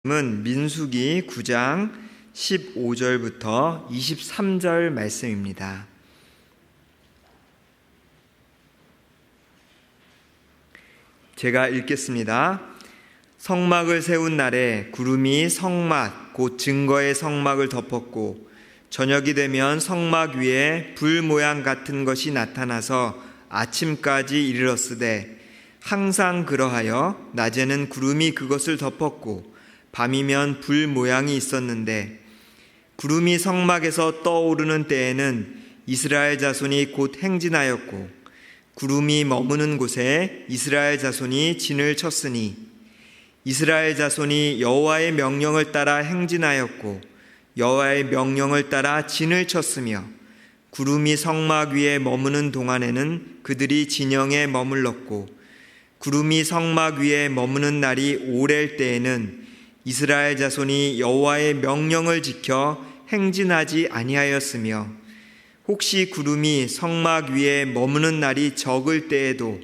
은 민수기 9장 15절부터 23절 말씀입니다. 제가 읽겠습니다. 성막을 세운 날에 구름이 성막 곧 증거의 성막을 덮었고 저녁이 되면 성막 위에 불 모양 같은 것이 나타나서 아침까지 이르렀으되 항상 그러하여 낮에는 구름이 그것을 덮었고 밤이면 불 모양이 있었는데 구름이 성막에서 떠오르는 때에는 이스라엘 자손이 곧 행진하였고 구름이 머무는 곳에 이스라엘 자손이 진을 쳤으니 이스라엘 자손이 여호와의 명령을 따라 행진하였고 여호와의 명령을 따라 진을 쳤으며 구름이 성막 위에 머무는 동안에는 그들이 진영에 머물렀고 구름이 성막 위에 머무는 날이 오랠 때에는 이스라엘 자손이 여호와의 명령을 지켜 행진하지 아니하였으며 혹시 구름이 성막 위에 머무는 날이 적을 때에도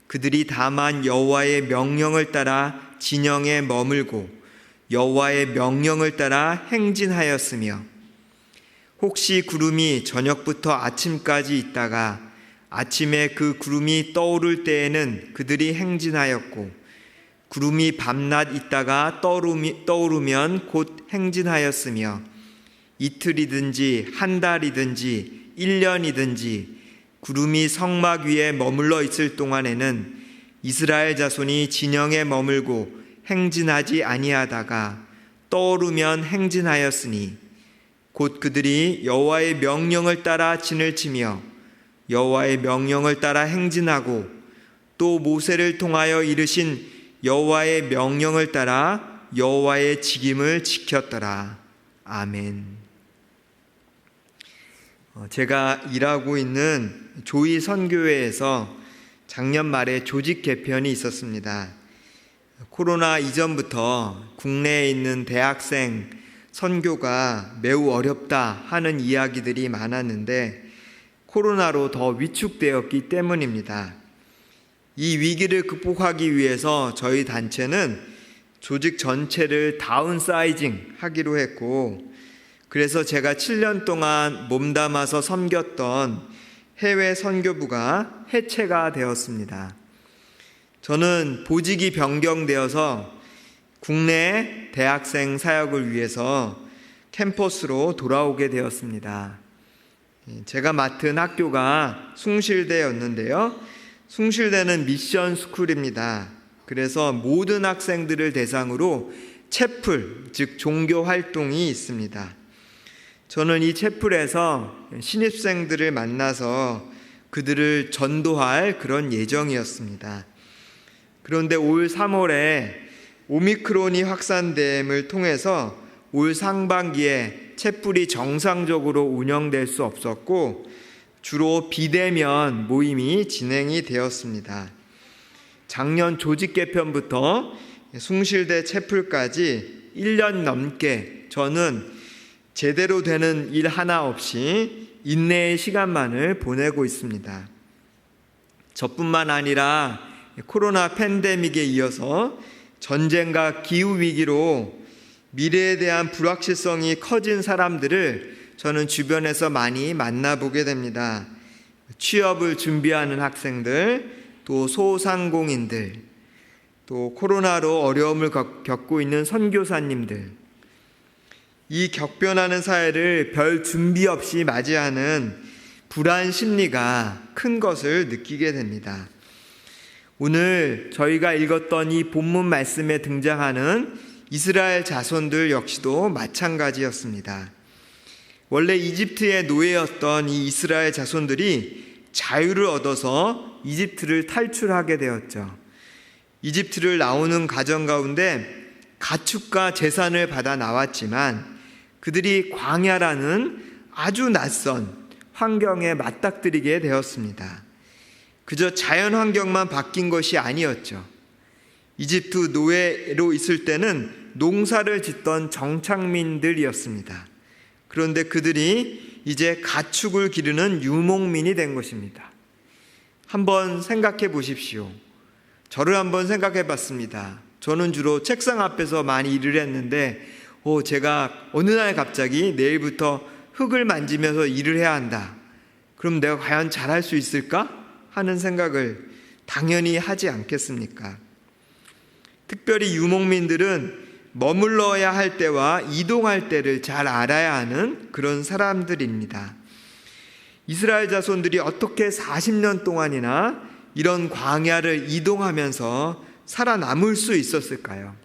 그들이 다만 여호와의 명령을 따라 진영에 머물고 여호와의 명령을 따라 행진하였으며 혹시 구름이 저녁부터 아침까지 있다가 아침에 그 구름이 떠오를 때에는 그들이 행진하였고 구름이 밤낮 있다가 떠오르면 곧 행진하였으며 이틀이든지 한 달이든지 1년이든지 구름이 성막 위에 머물러 있을 동안에는 이스라엘 자손이 진영에 머물고 행진하지 아니하다가 떠오르면 행진하였으니 곧 그들이 여호와의 명령을 따라 진을 치며 여호와의 명령을 따라 행진하고 또 모세를 통하여 이르신 여호와의 명령을 따라 여호와의 직임을 지켰더라. 아멘. 제가 일하고 있는 조이 선교회에서 작년 말에 조직 개편이 있었습니다. 코로나 이전부터 국내에 있는 대학생 선교가 매우 어렵다 하는 이야기들이 많았는데 코로나로 더 위축되었기 때문입니다. 이 위기를 극복하기 위해서 저희 단체는 조직 전체를 다운사이징 하기로 했고 그래서 제가 7년 동안 몸담아서 섬겼던 해외 선교부가 해체가 되었습니다. 저는 보직이 변경되어서 국내 대학생 사역을 위해서 캠퍼스로 돌아오게 되었습니다. 제가 맡은 학교가 숭실대였는데요. 숭실대는 미션 스쿨입니다. 그래서 모든 학생들을 대상으로 채플, 즉 종교 활동이 있습니다. 저는 이 채플에서 신입생들을 만나서 그들을 전도할 그런 예정이었습니다. 그런데 올 3월에 오미크론이 확산됨을 통해서 올 상반기에 채플이 정상적으로 운영될 수 없었고 주로 비대면 모임이 진행이 되었습니다. 작년 조직 개편부터 숭실대 채플까지 1년 넘게 저는 제대로 되는 일 하나 없이 인내의 시간만을 보내고 있습니다. 저뿐만 아니라 코로나 팬데믹에 이어서 전쟁과 기후위기로 미래에 대한 불확실성이 커진 사람들을 저는 주변에서 많이 만나보게 됩니다. 취업을 준비하는 학생들, 또 소상공인들, 또 코로나로 어려움을 겪고 있는 선교사님들, 이 격변하는 사회를 별 준비 없이 맞이하는 불안 심리가 큰 것을 느끼게 됩니다. 오늘 저희가 읽었던 이 본문 말씀에 등장하는 이스라엘 자손들 역시도 마찬가지였습니다. 원래 이집트의 노예였던 이 이스라엘 자손들이 자유를 얻어서 이집트를 탈출하게 되었죠. 이집트를 나오는 과정 가운데 가축과 재산을 받아 나왔지만 그들이 광야라는 아주 낯선 환경에 맞닥뜨리게 되었습니다. 그저 자연 환경만 바뀐 것이 아니었죠. 이집트 노예로 있을 때는 농사를 짓던 정착민들이었습니다. 그런데 그들이 이제 가축을 기르는 유목민이 된 것입니다. 한번 생각해 보십시오. 저를 한번 생각해 봤습니다. 저는 주로 책상 앞에서 많이 일을 했는데 제가 어느 날 갑자기 내일부터 흙을 만지면서 일을 해야 한다. 그럼 내가 과연 잘할 수 있을까? 하는 생각을 당연히 하지 않겠습니까? 특별히 유목민들은 머물러야 할 때와 이동할 때를 잘 알아야 하는 그런 사람들입니다. 이스라엘 자손들이 어떻게 40년 동안이나 이런 광야를 이동하면서 살아남을 수 있었을까요?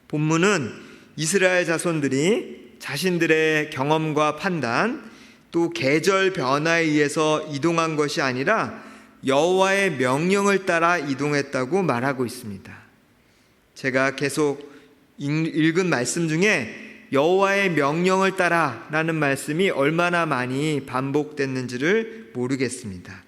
본문은 이스라엘 자손들이 자신들의 경험과 판단, 또 계절 변화에 의해서 이동한 것이 아니라 여호와의 명령을 따라 이동했다고 말하고 있습니다. 제가 계속 읽은 말씀 중에 여호와의 명령을 따라 라는 말씀이 얼마나 많이 반복됐는지를 모르겠습니다.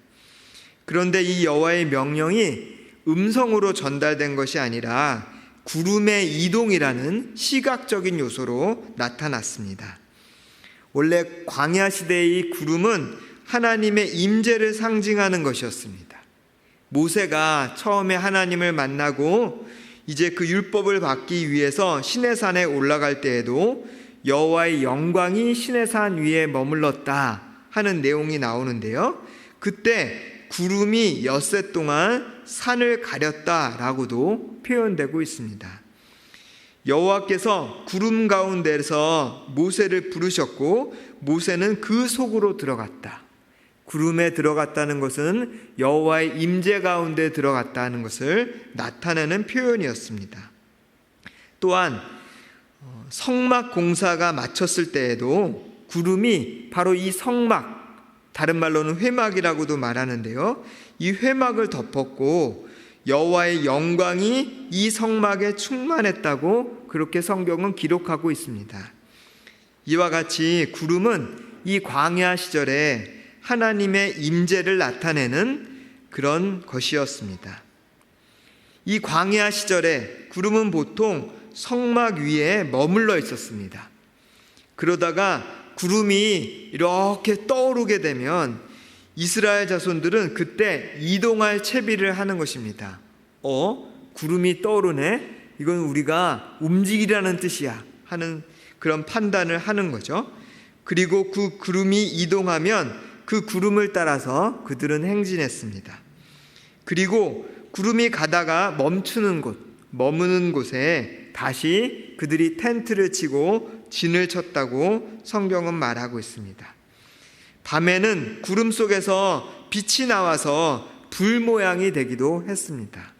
그런데 이 여호와의 명령이 음성으로 전달된 것이 아니라 구름의 이동이라는 시각적인 요소로 나타났습니다. 원래 광야 시대의 구름은 하나님의 임재를 상징하는 것이었습니다. 모세가 처음에 하나님을 만나고 이제 그 율법을 받기 위해서 시내산에 올라갈 때에도 여호와의 영광이 시내산 위에 머물렀다 하는 내용이 나오는데요. 그때 구름이 엿새 동안 산을 가렸다라고도 표현되고 있습니다. 여호와께서 구름 가운데서 모세를 부르셨고 모세는 그 속으로 들어갔다. 구름에 들어갔다는 것은 여호와의 임재 가운데 들어갔다는 것을 나타내는 표현이었습니다. 또한 성막 공사가 마쳤을 때에도 구름이 바로 이 성막, 다른 말로는 회막이라고도 말하는데요. 이 회막을 덮었고 여호와의 영광이 이 성막에 충만했다고 그렇게 성경은 기록하고 있습니다. 이와 같이 구름은 이 광야 시절에 하나님의 임재를 나타내는 그런 것이었습니다. 이 광야 시절에 구름은 보통 성막 위에 머물러 있었습니다. 그러다가 구름이 이렇게 떠오르게 되면 이스라엘 자손들은 그때 이동할 채비를 하는 것입니다. 구름이 떠오르네? 이건 우리가 움직이라는 뜻이야 하는 그런 판단을 하는 거죠. 그리고 그 구름이 이동하면 그 구름을 따라서 그들은 행진했습니다. 그리고 구름이 가다가 멈추는 곳, 머무는 곳에 다시 그들이 텐트를 치고 진을 쳤다고 성경은 말하고 있습니다. 밤에는 구름 속에서 빛이 나와서 불 모양이 되기도 했습니다.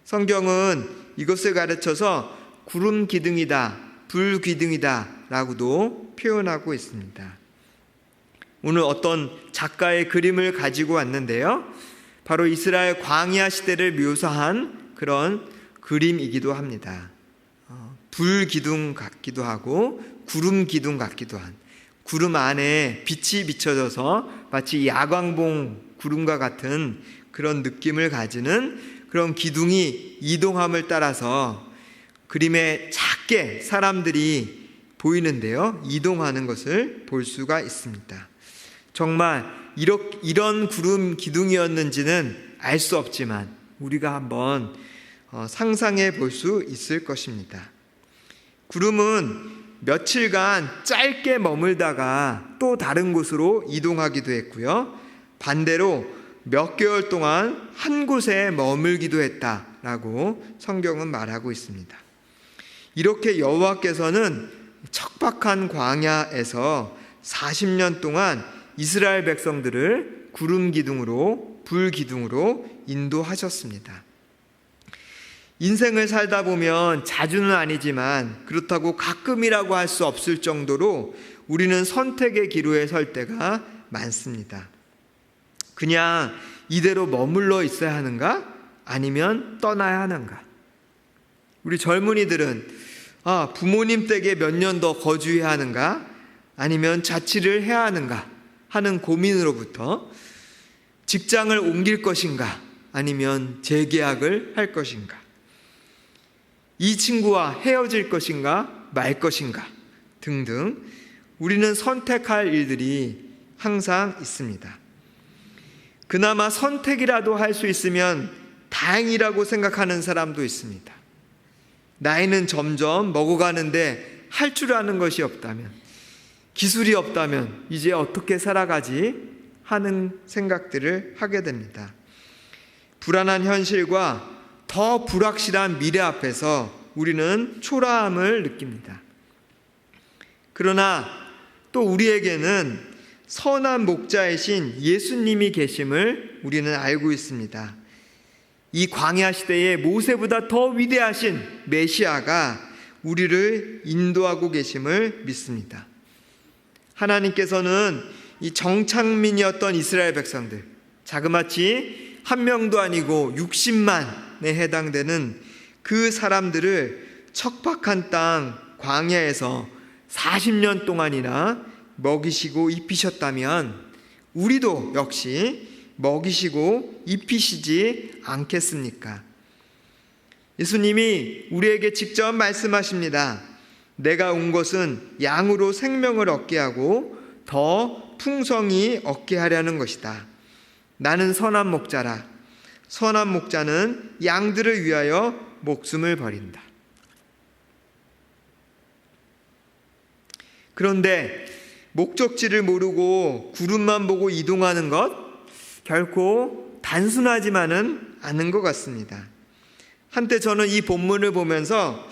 성경은 이것을 가르쳐서 구름 기둥이다, 불 기둥이다 라고도 표현하고 있습니다. 오늘 어떤 작가의 그림을 가지고 왔는데요. 바로 이스라엘 광야 시대를 묘사한 그런 그림이기도 합니다. 불 기둥 같기도 하고 구름 기둥 같기도 한, 구름 안에 빛이 비춰져서 마치 야광봉 구름과 같은 그런 느낌을 가지는 그런 기둥이 이동함을 따라서 그림에 작게 사람들이 보이는데요. 이동하는 것을 볼 수가 있습니다. 정말 이런 구름 기둥이었는지는 알 수 없지만 우리가 한번 상상해 볼 수 있을 것입니다. 구름은 며칠간 짧게 머물다가 또 다른 곳으로 이동하기도 했고요. 반대로 몇 개월 동안 한 곳에 머물기도 했다라고 성경은 말하고 있습니다. 이렇게 여호와께서는 척박한 광야에서 40년 동안 이스라엘 백성들을 구름 기둥으로, 불 기둥으로 인도하셨습니다. 인생을 살다 보면 자주는 아니지만 그렇다고 가끔이라고 할 수 없을 정도로 우리는 선택의 기로에 설 때가 많습니다. 그냥 이대로 머물러 있어야 하는가? 아니면 떠나야 하는가? 우리 젊은이들은 부모님 댁에 몇 년 더 거주해야 하는가? 아니면 자취를 해야 하는가? 하는 고민으로부터 직장을 옮길 것인가? 아니면 재계약을 할 것인가? 이 친구와 헤어질 것인가 말 것인가 등등 우리는 선택할 일들이 항상 있습니다. 그나마 선택이라도 할 수 있으면 다행이라고 생각하는 사람도 있습니다. 나이는 점점 먹어가는데 할 줄 아는 것이 없다면, 기술이 없다면 이제 어떻게 살아가지 하는 생각들을 하게 됩니다. 불안한 현실과 더 불확실한 미래 앞에서 우리는 초라함을 느낍니다. 그러나 또 우리에게는 선한 목자이신 예수님이 계심을 우리는 알고 있습니다. 이 광야 시대에 모세보다 더 위대하신 메시아가 우리를 인도하고 계심을 믿습니다. 하나님께서는 이 정착민이었던 이스라엘 백성들, 자그마치 한 명도 아니고 60만에 해당되는 그 사람들을 척박한 땅 광야에서 40년 동안이나 먹이시고 입히셨다면 우리도 역시 먹이시고 입히시지 않겠습니까? 예수님이 우리에게 직접 말씀하십니다. 내가 온 것은 양으로 생명을 얻게 하고 더 풍성히 얻게 하려는 것이다. 나는 선한 목자라. 선한 목자는 양들을 위하여 목숨을 버린다. 그런데 목적지를 모르고 구름만 보고 이동하는 것 결코 단순하지만은 않은 것 같습니다. 한때 저는 이 본문을 보면서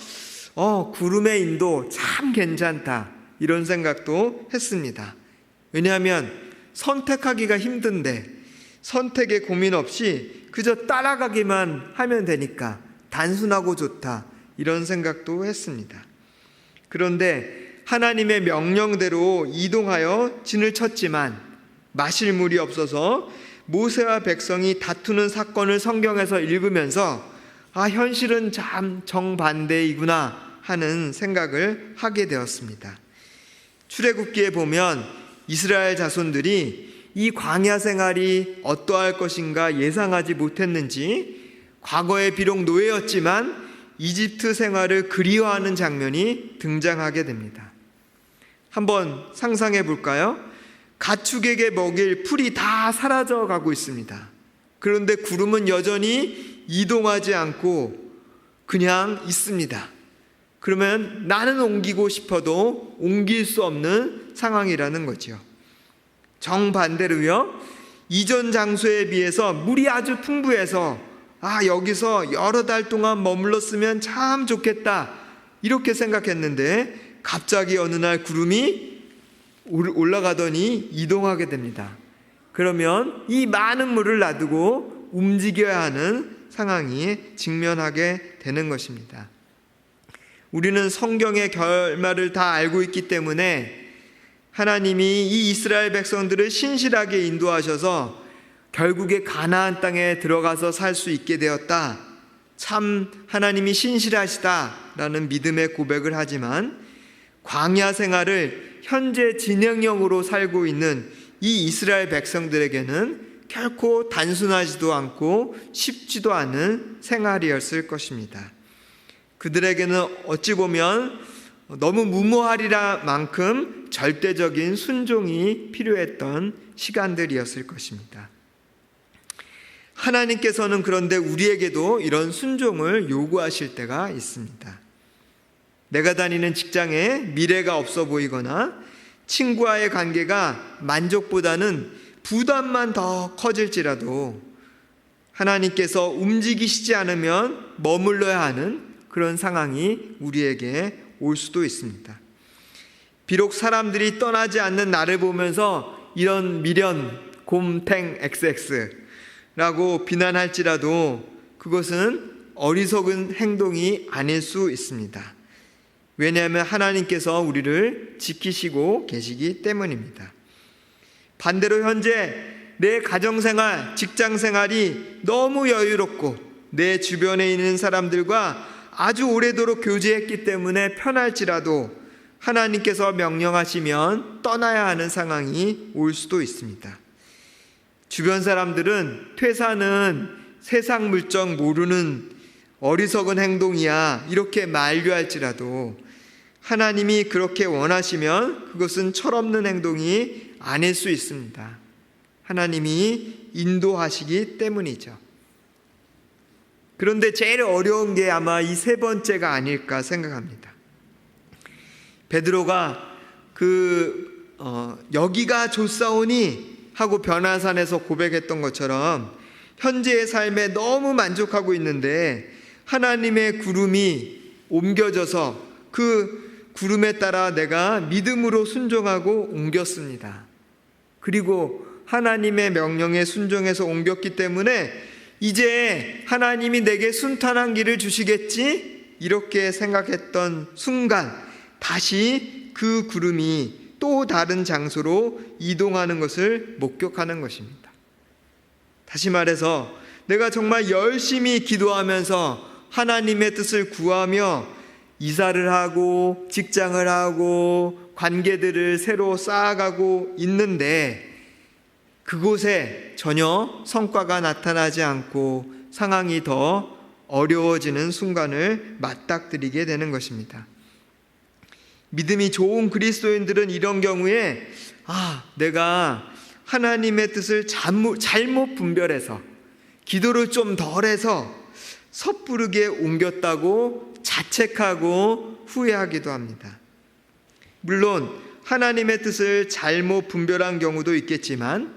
구름의 인도 참 괜찮다 이런 생각도 했습니다. 왜냐하면 선택하기가 힘든데 선택에 고민 없이 그저 따라가기만 하면 되니까 단순하고 좋다 이런 생각도 했습니다. 그런데 하나님의 명령대로 이동하여 진을 쳤지만 마실 물이 없어서 모세와 백성이 다투는 사건을 성경에서 읽으면서 현실은 참 정반대이구나 하는 생각을 하게 되었습니다. 출애굽기에 보면 이스라엘 자손들이 이 광야 생활이 어떠할 것인가 예상하지 못했는지 과거에 비록 노예였지만 이집트 생활을 그리워하는 장면이 등장하게 됩니다. 한번 상상해 볼까요? 가축에게 먹일 풀이 다 사라져 가고 있습니다. 그런데 구름은 여전히 이동하지 않고 그냥 있습니다. 그러면 나는 옮기고 싶어도 옮길 수 없는 상황이라는 거죠. 정반대로요, 이전 장소에 비해서 물이 아주 풍부해서 여기서 여러 달 동안 머물렀으면 참 좋겠다 이렇게 생각했는데 갑자기 어느 날 구름이 올라가더니 이동하게 됩니다. 그러면 이 많은 물을 놔두고 움직여야 하는 상황이 직면하게 되는 것입니다. 우리는 성경의 결말을 다 알고 있기 때문에 하나님이 이 이스라엘 백성들을 신실하게 인도하셔서 결국에 가나안 땅에 들어가서 살 수 있게 되었다. 참 하나님이 신실하시다라는 믿음의 고백을 하지만 광야 생활을 현재 진행형으로 살고 있는 이 이스라엘 백성들에게는 결코 단순하지도 않고 쉽지도 않은 생활이었을 것입니다. 그들에게는 어찌 보면 너무 무모하리라 만큼 절대적인 순종이 필요했던 시간들이었을 것입니다. 하나님께서는 그런데 우리에게도 이런 순종을 요구하실 때가 있습니다. 내가 다니는 직장에 미래가 없어 보이거나 친구와의 관계가 만족보다는 부담만 더 커질지라도 하나님께서 움직이시지 않으면 머물러야 하는 그런 상황이 우리에게 올 수도 있습니다. 비록 사람들이 떠나지 않는 나를 보면서 이런 미련, 곰탱 XX라고 비난할지라도 그것은 어리석은 행동이 아닐 수 있습니다. 왜냐하면 하나님께서 우리를 지키시고 계시기 때문입니다. 반대로 현재 내 가정생활, 직장생활이 너무 여유롭고 내 주변에 있는 사람들과 아주 오래도록 교제했기 때문에 편할지라도 하나님께서 명령하시면 떠나야 하는 상황이 올 수도 있습니다. 주변 사람들은 퇴사는 세상 물정 모르는 어리석은 행동이야 이렇게 만류할지라도 하나님이 그렇게 원하시면 그것은 철없는 행동이 아닐 수 있습니다. 하나님이 인도하시기 때문이죠. 그런데 제일 어려운 게 아마 이 세 번째가 아닐까 생각합니다. 베드로가 여기가 좋사오니 하고 변화산에서 고백했던 것처럼 현재의 삶에 너무 만족하고 있는데 하나님의 구름이 옮겨져서 그 구름에 따라 내가 믿음으로 순종하고 옮겼습니다. 그리고 하나님의 명령에 순종해서 옮겼기 때문에 이제 하나님이 내게 순탄한 길을 주시겠지? 이렇게 생각했던 순간 다시 그 구름이 또 다른 장소로 이동하는 것을 목격하는 것입니다. 다시 말해서 내가 정말 열심히 기도하면서 하나님의 뜻을 구하며 이사를 하고 직장을 하고 관계들을 새로 쌓아가고 있는데 그곳에 전혀 성과가 나타나지 않고 상황이 더 어려워지는 순간을 맞닥뜨리게 되는 것입니다. 믿음이 좋은 그리스도인들은 이런 경우에 내가 하나님의 뜻을 잘못 분별해서 기도를 좀 덜해서 섣부르게 옮겼다고 자책하고 후회하기도 합니다. 물론 하나님의 뜻을 잘못 분별한 경우도 있겠지만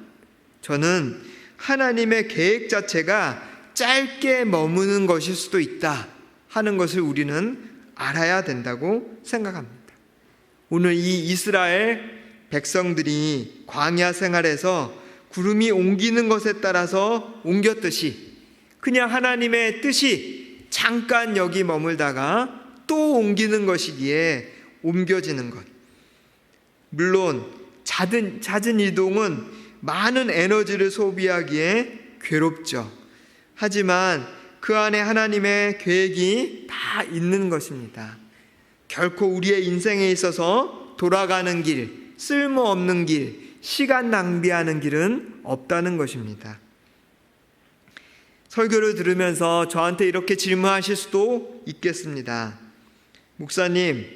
저는 하나님의 계획 자체가 짧게 머무는 것일 수도 있다 하는 것을 우리는 알아야 된다고 생각합니다. 오늘 이 이스라엘 백성들이 광야 생활에서 구름이 옮기는 것에 따라서 옮겼듯이 그냥 하나님의 뜻이 잠깐 여기 머물다가 또 옮기는 것이기에 옮겨지는 것. 물론 잦은 이동은 많은 에너지를 소비하기에 괴롭죠. 하지만 그 안에 하나님의 계획이 다 있는 것입니다. 결코 우리의 인생에 있어서 돌아가는 길, 쓸모없는 길, 시간 낭비하는 길은 없다는 것입니다. 설교를 들으면서 저한테 이렇게 질문하실 수도 있겠습니다. 목사님,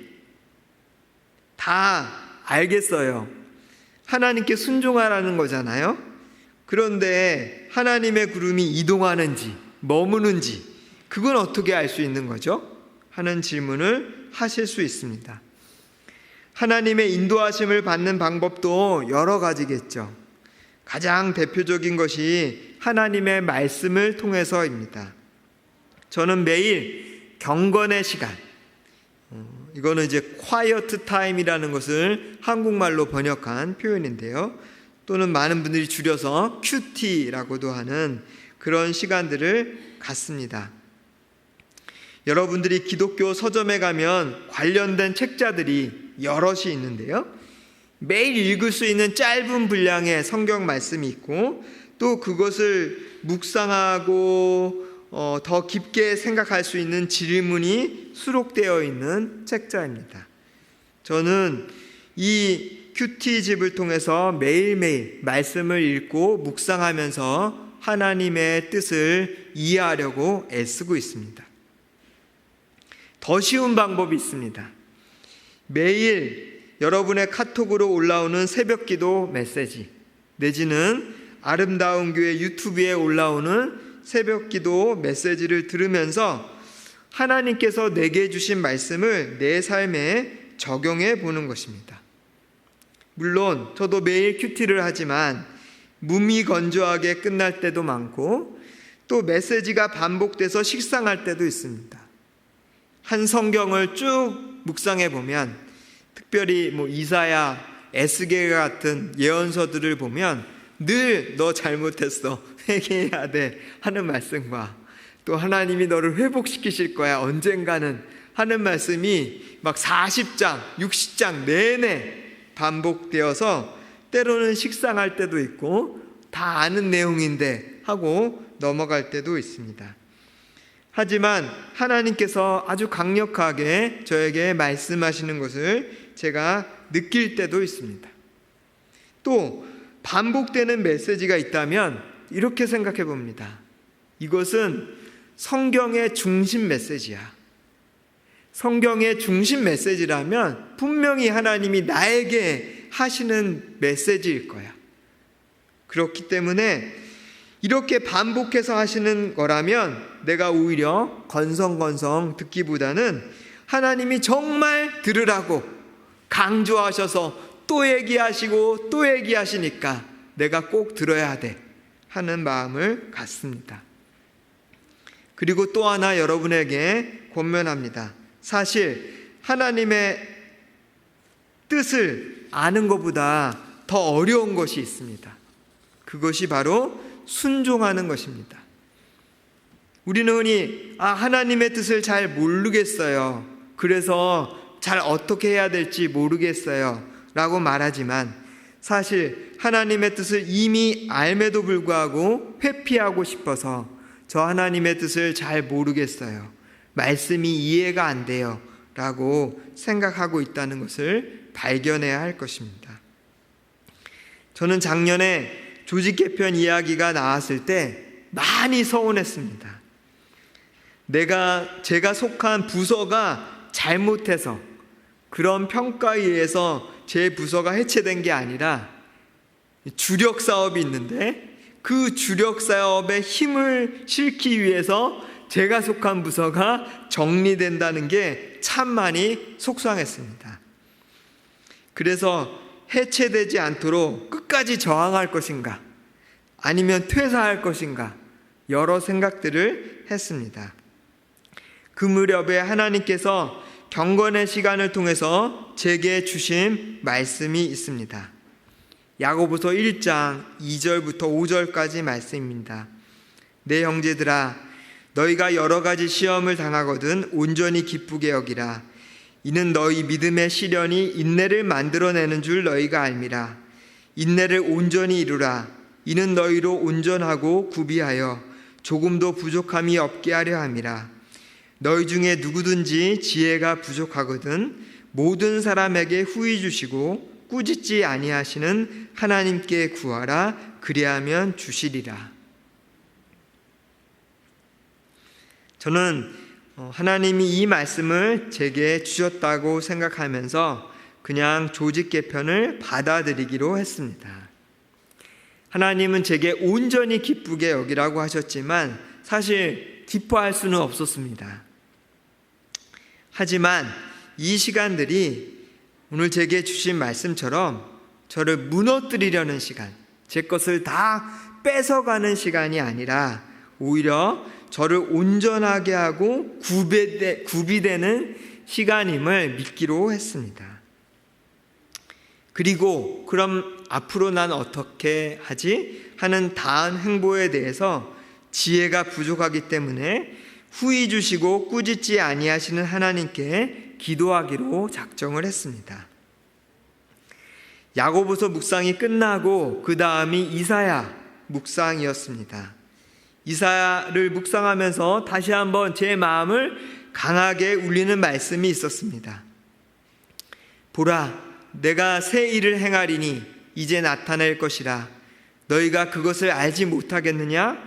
다 알겠어요. 하나님께 순종하라는 거잖아요. 그런데 하나님의 구름이 이동하는지 머무는지 그건 어떻게 알 수 있는 거죠? 하는 질문을 하실 수 있습니다. 하나님의 인도하심을 받는 방법도 여러 가지겠죠. 가장 대표적인 것이 하나님의 말씀을 통해서입니다. 저는 매일 경건의 시간, 이거는 이제 quiet time이라는 것을 한국말로 번역한 표현인데요. 또는 많은 분들이 줄여서 QT라고도 하는 그런 시간들을 갖습니다. 여러분들이 기독교 서점에 가면 관련된 책자들이 여럿이 있는데요. 매일 읽을 수 있는 짧은 분량의 성경 말씀이 있고 또 그것을 묵상하고 더 깊게 생각할 수 있는 질문이 수록되어 있는 책자입니다. 저는 이 큐티집을 통해서 매일매일 말씀을 읽고 묵상하면서 하나님의 뜻을 이해하려고 애쓰고 있습니다. 더 쉬운 방법이 있습니다. 매일 여러분의 카톡으로 올라오는 새벽기도 메시지 내지는 아름다운 교회 유튜브에 올라오는 새벽기도 메시지를 들으면서 하나님께서 내게 주신 말씀을 내 삶에 적용해 보는 것입니다. 물론 저도 매일 큐티를 하지만 무미건조하게 끝날 때도 많고 또 메시지가 반복돼서 식상할 때도 있습니다. 한 성경을 쭉 묵상해 보면 특별히 이사야, 에스겔 같은 예언서들을 보면 늘 너 잘못했어, 회개해야 돼 하는 말씀과 또 하나님이 너를 회복시키실 거야 언젠가는 하는 말씀이 막 40장, 60장 내내 반복되어서 때로는 식상할 때도 있고 다 아는 내용인데 하고 넘어갈 때도 있습니다. 하지만 하나님께서 아주 강력하게 저에게 말씀하시는 것을 제가 느낄 때도 있습니다. 또 반복되는 메시지가 있다면 이렇게 생각해 봅니다. 이것은 성경의 중심 메시지야. 성경의 중심 메시지라면 분명히 하나님이 나에게 하시는 메시지일 거야. 그렇기 때문에 이렇게 반복해서 하시는 거라면 내가 오히려 건성건성 듣기보다는 하나님이 정말 들으라고 강조하셔서 또 얘기하시고 또 얘기하시니까 내가 꼭 들어야 돼 하는 마음을 갖습니다. 그리고 또 하나 여러분에게 권면합니다. 사실 하나님의 뜻을 아는 것보다 더 어려운 것이 있습니다. 그것이 바로 순종하는 것입니다. 우리는 흔히 하나님의 뜻을 잘 모르겠어요. 그래서 잘 어떻게 해야 될지 모르겠어요 라고 말하지만 사실 하나님의 뜻을 이미 알매도 불구하고 회피하고 싶어서 저 하나님의 뜻을 잘 모르겠어요, 말씀이 이해가 안 돼요 라고 생각하고 있다는 것을 발견해야 할 것입니다. 저는 작년에 조직 개편 이야기가 나왔을 때 많이 서운했습니다. 제가 속한 부서가 잘못해서 그런 평가에 의해서 제 부서가 해체된 게 아니라 주력 사업이 있는데 그 주력 사업에 힘을 실기 위해서 제가 속한 부서가 정리된다는 게 참 많이 속상했습니다. 그래서 해체되지 않도록 끝까지 저항할 것인가 아니면 퇴사할 것인가 여러 생각들을 했습니다. 그 무렵에 하나님께서 경건의 시간을 통해서 제게 주신 말씀이 있습니다. 야고보서 1장 2절부터 5절까지 말씀입니다. 내 형제들아, 너희가 여러 가지 시험을 당하거든 온전히 기쁘게 여기라. 이는 너희 믿음의 시련이 인내를 만들어내는 줄 너희가 알미라. 인내를 온전히 이루라. 이는 너희로 온전하고 구비하여 조금도 부족함이 없게 하려 함이라. 너희 중에 누구든지 지혜가 부족하거든 모든 사람에게 후히 주시고 꾸짖지 아니하시는 하나님께 구하라. 그리하면 주시리라. 저는 하나님이 이 말씀을 제게 주셨다고 생각하면서 그냥 조직 개편을 받아들이기로 했습니다. 하나님은 제게 온전히 기쁘게 여기라고 하셨지만 사실 기뻐할 수는 없었습니다. 하지만 이 시간들이 오늘 제게 주신 말씀처럼 저를 무너뜨리려는 시간, 제 것을 다 뺏어가는 시간이 아니라 오히려 저를 온전하게 하고 구비되는 시간임을 믿기로 했습니다. 그리고 그럼 앞으로 난 어떻게 하지? 하는 다음 행보에 대해서 지혜가 부족하기 때문에 후히 주시고 꾸짖지 아니하시는 하나님께 기도하기로 작정을 했습니다. 야고보서 묵상이 끝나고 그 다음이 이사야 묵상이었습니다. 이사야를 묵상하면서 다시 한번 제 마음을 강하게 울리는 말씀이 있었습니다. 보라, 내가 새 일을 행하리니 이제 나타낼 것이라. 너희가 그것을 알지 못하겠느냐?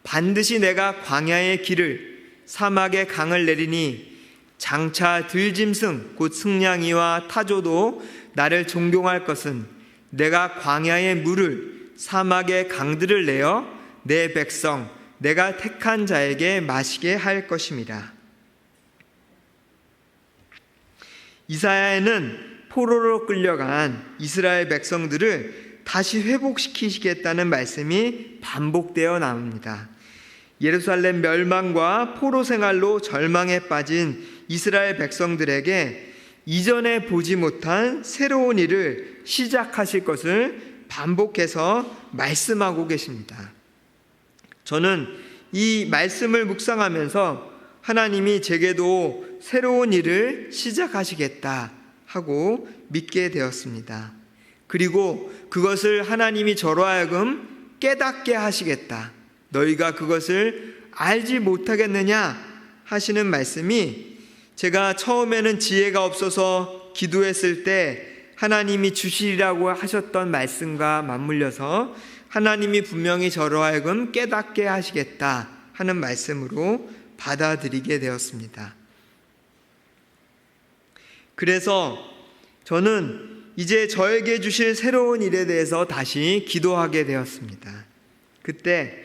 반드시 내가 광야의 길을 사막의 강을 내리니 장차 들짐승 곧 승냥이와 타조도 나를 존경할 것은 내가 광야의 물을 사막의 강들을 내어 내 백성 내가 택한 자에게 마시게 할 것임이라. 이사야에는 포로로 끌려간 이스라엘 백성들을 다시 회복시키시겠다는 말씀이 반복되어 나옵니다. 예루살렘 멸망과 포로 생활로 절망에 빠진 이스라엘 백성들에게 이전에 보지 못한 새로운 일을 시작하실 것을 반복해서 말씀하고 계십니다. 저는 이 말씀을 묵상하면서 하나님이 제게도 새로운 일을 시작하시겠다 하고 믿게 되었습니다. 그리고 그것을 하나님이 저로 하여금 깨닫게 하시겠다. 너희가 그것을 알지 못하겠느냐 하시는 말씀이 제가 처음에는 지혜가 없어서 기도했을 때 하나님이 주시리라고 하셨던 말씀과 맞물려서 하나님이 분명히 저로 하여금 깨닫게 하시겠다 하는 말씀으로 받아들이게 되었습니다. 그래서 저는 이제 저에게 주실 새로운 일에 대해서 다시 기도하게 되었습니다. 그때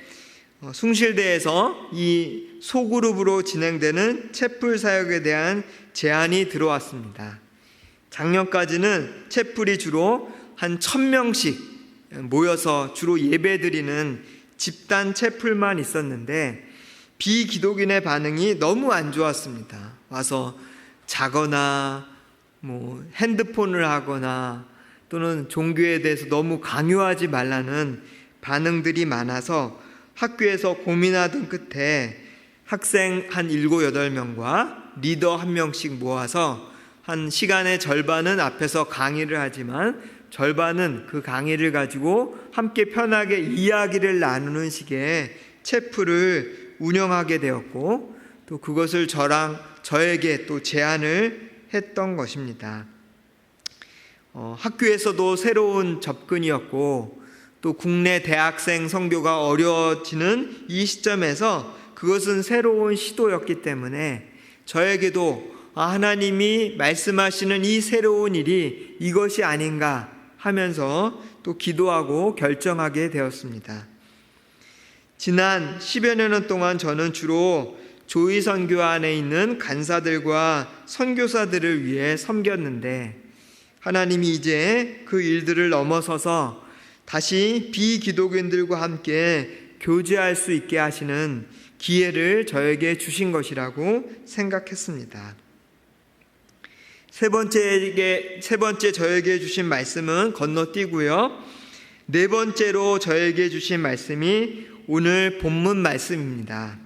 숭실대에서 이 소그룹으로 진행되는 채플 사역에 대한 제안이 들어왔습니다. 작년까지는 채플이 주로 한 1000명씩 모여서 주로 예배드리는 집단 채플만 있었는데 비기독인의 반응이 너무 안 좋았습니다. 와서 자거나 핸드폰을 하거나 또는 종교에 대해서 너무 강요하지 말라는 반응들이 많아서 학교에서 고민하던 끝에 학생 한 7, 8명과 리더 1명씩 모아서 한 시간의 절반은 앞에서 강의를 하지만 절반은 그 강의를 가지고 함께 편하게 이야기를 나누는 식의 채플을 운영하게 되었고, 또 그것을 저에게 또 제안을 했던 것입니다. 학교에서도 새로운 접근이었고, 또 국내 대학생 선교가 어려워지는 이 시점에서 그것은 새로운 시도였기 때문에 저에게도 하나님이 말씀하시는 이 새로운 일이 이것이 아닌가 하면서 또 기도하고 결정하게 되었습니다. 지난 10여 년 동안 저는 주로 조의 선교 안에 있는 간사들과 선교사들을 위해 섬겼는데, 하나님이 이제 그 일들을 넘어서서 다시 비기독인들과 함께 교제할 수 있게 하시는 기회를 저에게 주신 것이라고 생각했습니다. 세 번째 저에게 주신 말씀은 건너뛰고요. 네 번째로 저에게 주신 말씀이 오늘 본문 말씀입니다.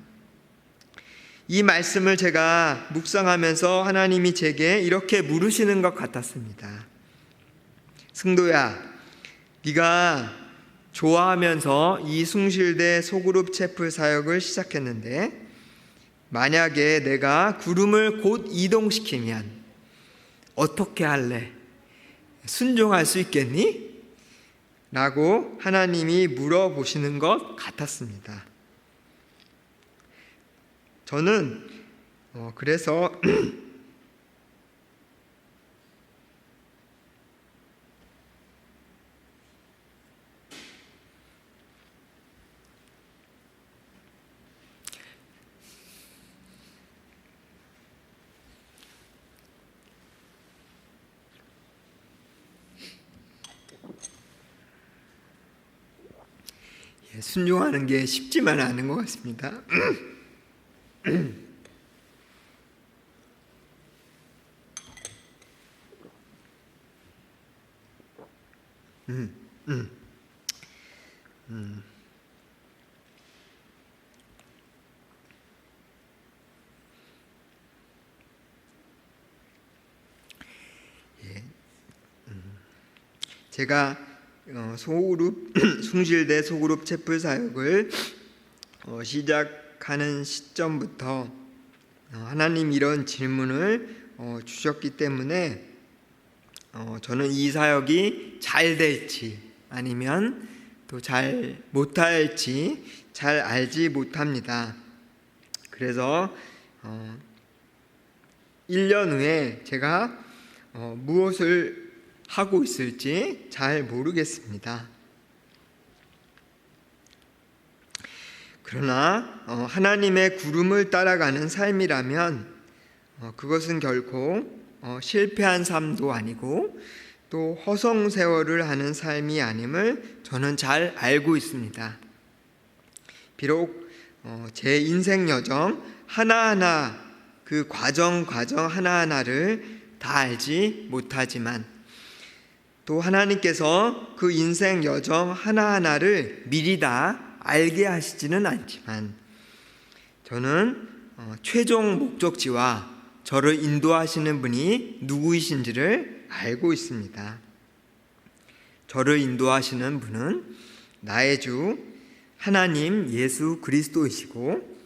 이 말씀을 제가 묵상하면서 하나님이 제게 이렇게 물으시는 것 같았습니다. 승도야, 네가 좋아하면서 이 숭실대 소그룹 채플 사역을 시작했는데 만약에 내가 구름을 곧 이동시키면 어떻게 할래? 순종할 수 있겠니? 라고 하나님이 물어보시는 것 같았습니다. 저는 그래서 순종하는 게 쉽지만 않은 것 같습니다. 제가 소그룹 숭실대 소그룹 채플 사역을 시작하는 시점부터 하나님 이런 질문을 주셨기 때문에 저는 이 사역이 잘 될지 아니면 또 잘 못할지 잘 알지 못합니다. 그래서 1년 후에 제가 무엇을 하고 있을지 잘 모르겠습니다. 그러나 하나님의 구름을 따라가는 삶이라면 그것은 결코 실패한 삶도 아니고 또 허송세월을 하는 삶이 아님을 저는 잘 알고 있습니다. 비록 제 인생 여정 하나하나 그 과정 하나하나를 다 알지 못하지만 또 하나님께서 그 인생 여정 하나하나를 미리 다 알게 하시지는 않지만 저는 최종 목적지와 저를 인도하시는 분이 누구이신지를 알고 있습니다. 저를 인도하시는 분은 나의 주 하나님 예수 그리스도이시고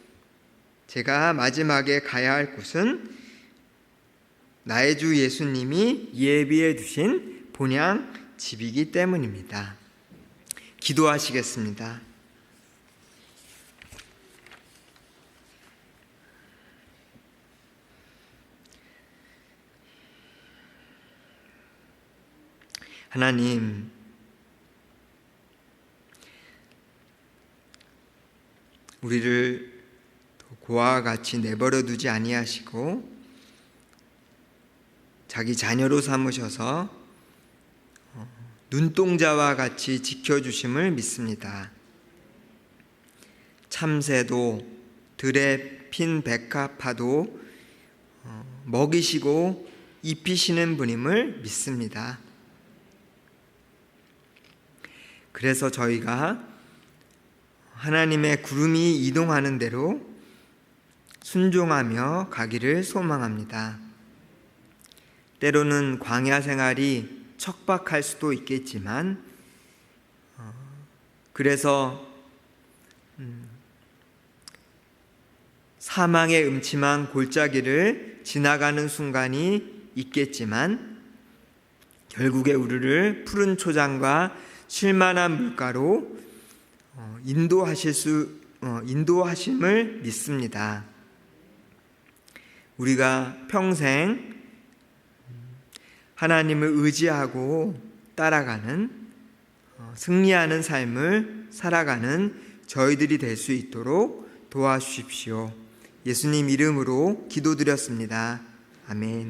제가 마지막에 가야 할 곳은 나의 주 예수님이 예비해 두신 본향 집이기 때문입니다. 기도하시겠습니다. 하나님, 우리를 고아와 같이 내버려 두지 아니하시고 자기 자녀로 삼으셔서 눈동자와 같이 지켜주심을 믿습니다. 참새도 들에 핀 백합화도 먹이시고 입히시는 분임을 믿습니다. 그래서 저희가 하나님의 구름이 이동하는 대로 순종하며 가기를 소망합니다. 때로는 광야 생활이 척박할 수도 있겠지만 그래서 사망의 음침한 골짜기를 지나가는 순간이 있겠지만 결국에 우리를 푸른 초장과 쉴만한 물가로 인도하심을 믿습니다. 우리가 평생 하나님을 의지하고 따라가는 승리하는 삶을 살아가는 저희들이 될 수 있도록 도와주십시오. 예수님 이름으로 기도드렸습니다. 아멘.